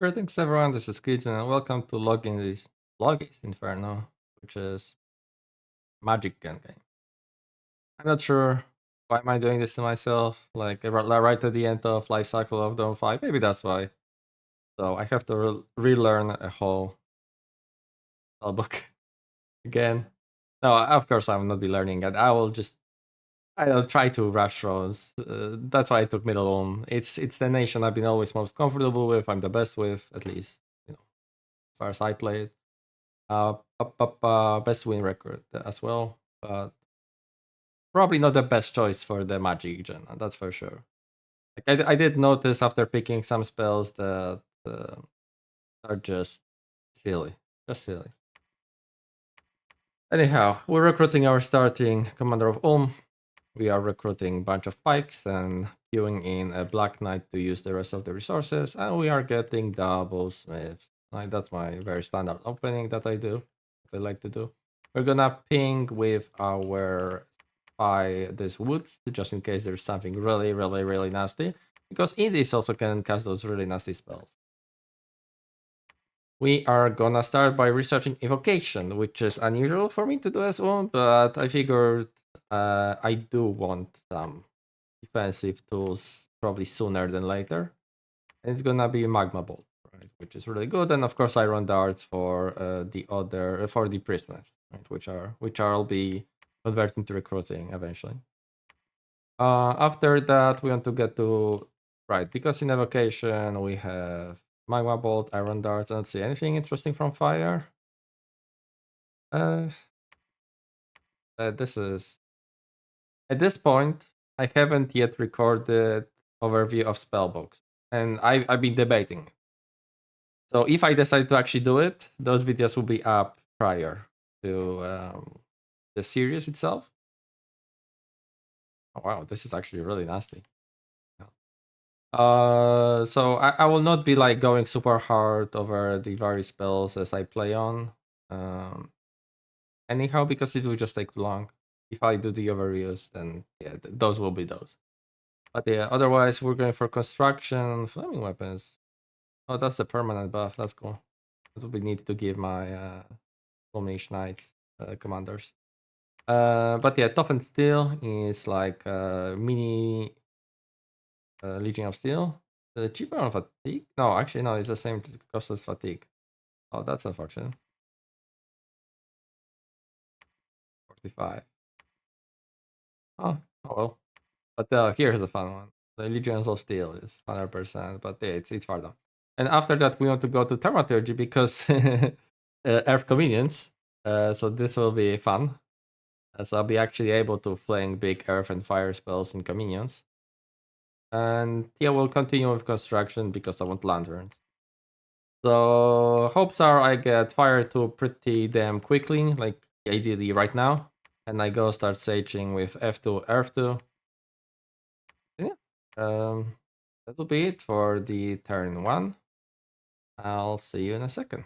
Greetings everyone, this is Keaton and welcome to Logis Inferno, which is MagicGen game. I'm not sure why am I doing this to myself, like right at the end of life cycle of Dawn 5, maybe that's why. So I have to relearn a whole spellbook again. No, of course I will not be learning it. I'll try to rush throws. That's why I took Middle Home. It's the nation I've been always most comfortable with. I'm the best with, at least as far as I played. Best win record as well, but probably not the best choice for the MagicGen. That's for sure. Like I did notice after picking some spells that are just silly, just silly. Anyhow, we're recruiting our starting commander of Ulm. We are recruiting a bunch of pikes and queuing in a Black Knight to use the rest of the resources, and we are getting double smiths. Like that's my very standard opening that I do. That I like to do. We're gonna ping with our spy this woods just in case there's something really nasty, because Indies also can cast those really nasty spells. We are gonna start by researching Evocation, which is unusual for me to do as well, but I figured I do want some defensive tools probably sooner than later. And it's gonna be Magma Bolt, right, which is really good. And of course, Iron Darts for the Prisoners, right, which I'll be converting to recruiting eventually. After that, we want to get to right, because in Evocation we have Magma Bolt, Iron Darts. I don't see anything interesting from Fire. Uh, this is at this point I haven't yet recorded overview of spellbooks, and I've been debating. So if I decide to actually do it, those videos will be up prior to the series itself. Oh wow, this is actually really nasty. So I will not be like going super hard over the various spells as I play on. Anyhow, because it will just take too long. If I do the overviews, then yeah, those will be those. But yeah, otherwise we're going for construction, flaming weapons. Oh, that's a permanent buff. That's cool. That will be neat to give my Fulmish Knights commanders. But yeah, Tough and Steel is like mini Legion of Steel. Cheaper on Fatigue? No, actually, no, it's the same cost as Fatigue. Oh, that's unfortunate. 45. Oh, well. But here's the fun one. The Legions of Steel is 100%, but yeah, it's far down. And after that, we want to go to Thaumaturgy because Earth Convenience. So this will be fun. So I'll be actually able to fling big Earth and Fire spells in Convenience. And yeah, we'll continue with construction because I want lanterns. So hopes are I get Fire 2 pretty damn quickly, like ideally right now. And I go start saging with F2, Earth 2. And yeah, that will be it for the turn 1. I'll see you in a second.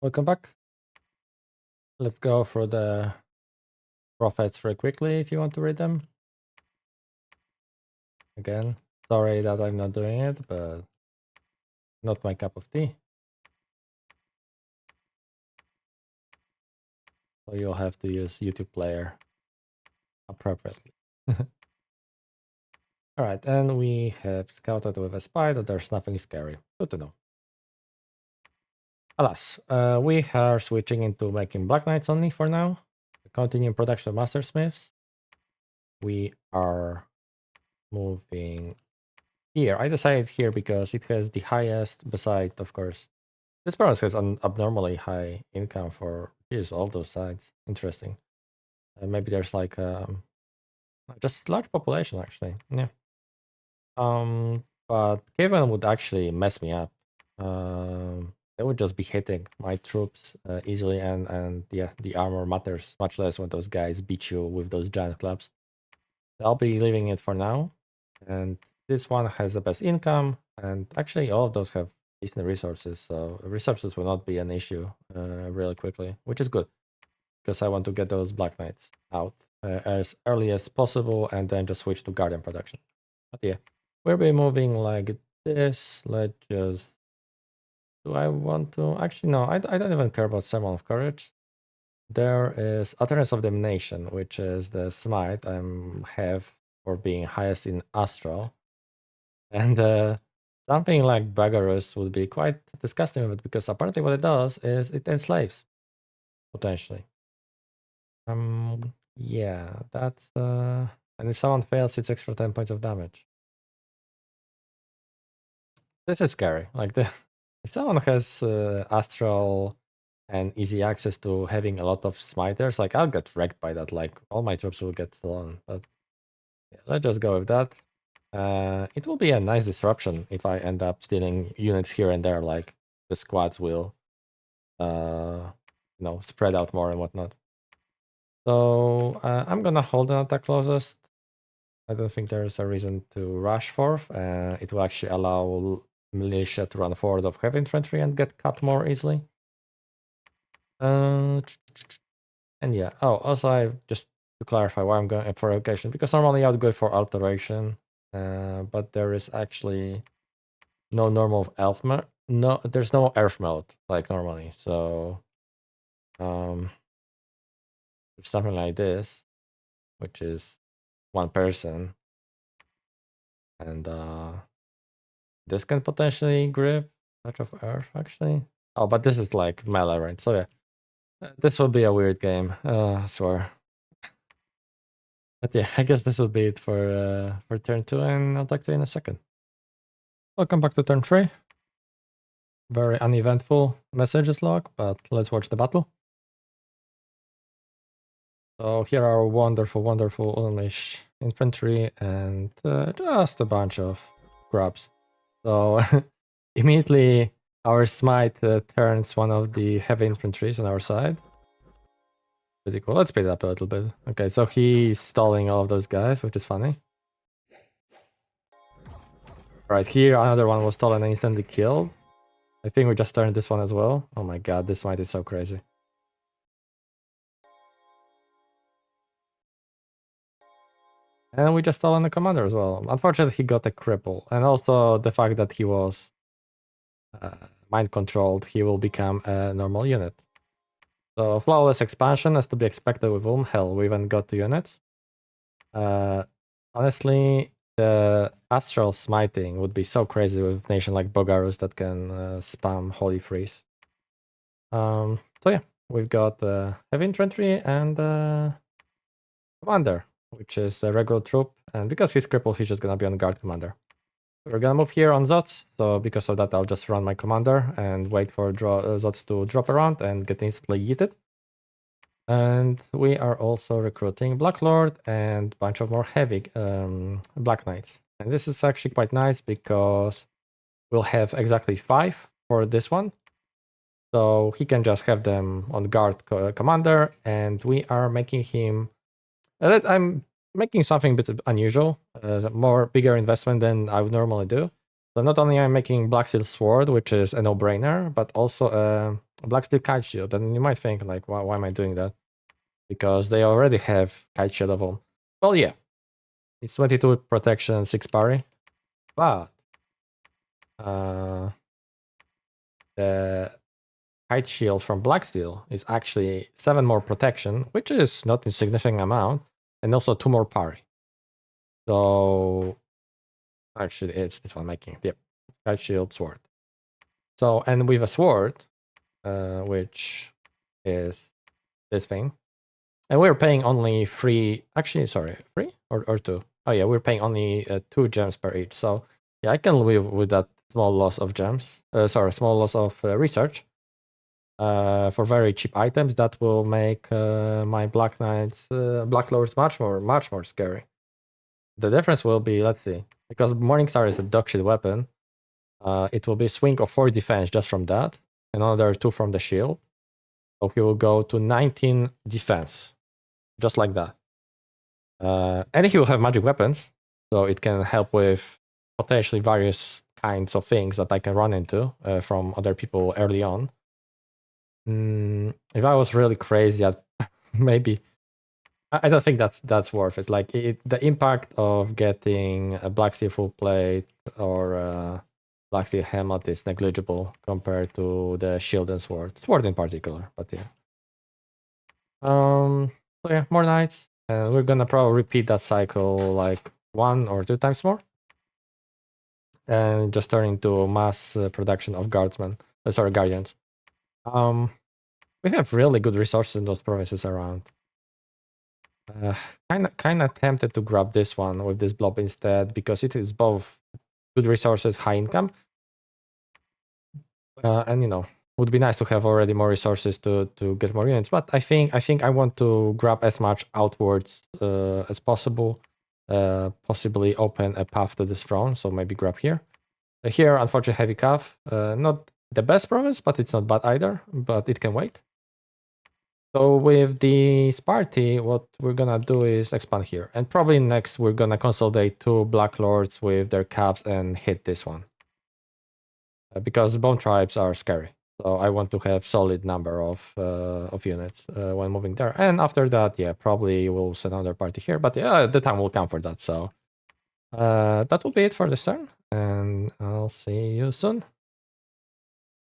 Welcome back. Let's go for the prophets very quickly if you want to read them. Again, sorry that I'm not doing it, but not my cup of tea. So you'll have to use YouTube Player appropriately. Alright, and we have scouted with a spy that there's nothing scary. Good to know. Alas, we are switching into making Black Knights only for now. Continuing production of Master Smiths. We are moving here. I decided here because it has the highest, beside, of course, this province has an abnormally high income for all those sides. Interesting. Maybe there's like just large population actually. Yeah. But Kevin would actually mess me up. They would just be hitting my troops easily, and yeah, the armor matters much less when those guys beat you with those giant clubs. I'll be leaving it for now, and this one has the best income, and actually all of those have decent resources, so resources will not be an issue really quickly, which is good, because I want to get those Black Knights out as early as possible, and then just switch to Guardian production. But yeah, we'll be moving like this. Let's just... Do I want to... Actually, no, I don't even care about Sermon of Courage. There is Utterance of Damnation, which is the smite I have for being highest in Astral. And something like Bagarus would be quite disgusting with it, because apparently what it does is it enslaves, potentially. Yeah, that's... and if someone fails, it's extra 10 points of damage. This is scary. Like, if someone has Astral and easy access to having a lot of smiters, like, I'll get wrecked by that. Like, all my troops will get stolen. But yeah, let's just go with that. It will be a nice disruption if I end up stealing units here and there, like the squads will, spread out more and whatnot. So I'm gonna hold on attack closest. I don't think there is a reason to rush forth. It will actually allow militia to run forward of heavy infantry and get cut more easily. And yeah, also I just to clarify why I'm going for evocation, because normally I would go for alteration, but there is actually no normal elf mode. No, there's no earth mode like normally. So there's something like this, which is one person, and this can potentially grip touch of earth actually. Oh, but this is like melee, right? So yeah, this will be a weird game. I swear. But yeah, I guess this will be it for turn 2, and I'll talk to you in a second. Welcome back to turn 3. Very uneventful messages log, but let's watch the battle. So here are wonderful, wonderful Ulmish infantry and just a bunch of grubs. So immediately our smite turns one of the heavy infantries on our side. Pretty cool. Let's speed it up a little bit. Okay, so he's stalling all of those guys, which is funny. Right here, another one was stolen and instantly killed. I think we just turned this one as well. Oh my god, this smite is so crazy. And we just stolen the commander as well. Unfortunately, he got a cripple. And also the fact that he was mind controlled, he will become a normal unit. So flawless expansion as to be expected with Ulm. Hell, we even got 2 units. Honestly, the astral smiting would be so crazy with a nation like Bogarus that can spam Holy Freeze. So yeah, we've got heavy infantry and commander, which is the regular troop. And because he's crippled, he's just gonna be on guard commander. We're gonna move here on Zots, so because of that I'll just run my commander and wait for Zots to drop around and get instantly yeeted. And we are also recruiting Black Lord and a bunch of more heavy Black Knights. And this is actually quite nice because we'll have exactly 5 for this one. So he can just have them on guard commander, and we are making him... I'm making something a bit unusual, more bigger investment than I would normally do. So not only I'm making Black Steel Sword, which is a no-brainer, but also a Black Steel Kite Shield. And you might think, like, why am I doing that? Because they already have Kite Shield of them. Well, yeah, it's 22 protection, 6 parry, but the Kite Shield from Black Steel is actually 7 more protection, which is not a significant amount, and also 2 more parry. So actually, it's this one making it. Yep, Kite Shield Sword. So, and with a sword, which is this thing, and we're paying only 3. Actually, sorry, 3 or 2. Oh yeah, we're paying only 2 gems per each. So yeah, I can live with that small loss of gems. Small loss of research. For very cheap items that will make my Black Knights, Black Lords much more scary. The difference will be, let's see, because Morningstar is a dog shit weapon, it will be swing of 4 defense just from that, another 2 from the shield. So he will go to 19 defense, just like that. And he will have magic weapons, so it can help with potentially various kinds of things that I can run into from other people early on. If I was really crazy, maybe... I don't think that's worth it. Like the impact of getting a Black Steel full plate or Black Steel Helmet is negligible compared to the Shield and Sword. Sword in particular, but yeah. So yeah, more knights. And we're gonna probably repeat that cycle like 1 or 2 times more. And just turn into mass production of guardsmen. Sorry, guardians. We have really good resources in those provinces around. Kind of tempted to grab this one with this blob instead because it is both good resources, high income, and would be nice to have already more resources to get more units. But I think I want to grab as much outwards as possible. Possibly open a path to this throne, so maybe grab here. Here, unfortunately, heavy calf. Not the best province, but it's not bad either. But it can wait. So with the Sparty, what we're gonna do is expand here. And probably next we're gonna consolidate 2 Black Lords with their calves and hit this one. Because Bone Tribes are scary. So I want to have solid number of units when moving there. And after that, yeah, probably we'll send another party here. But yeah, the time will come for that. So that will be it for this turn. And I'll see you soon.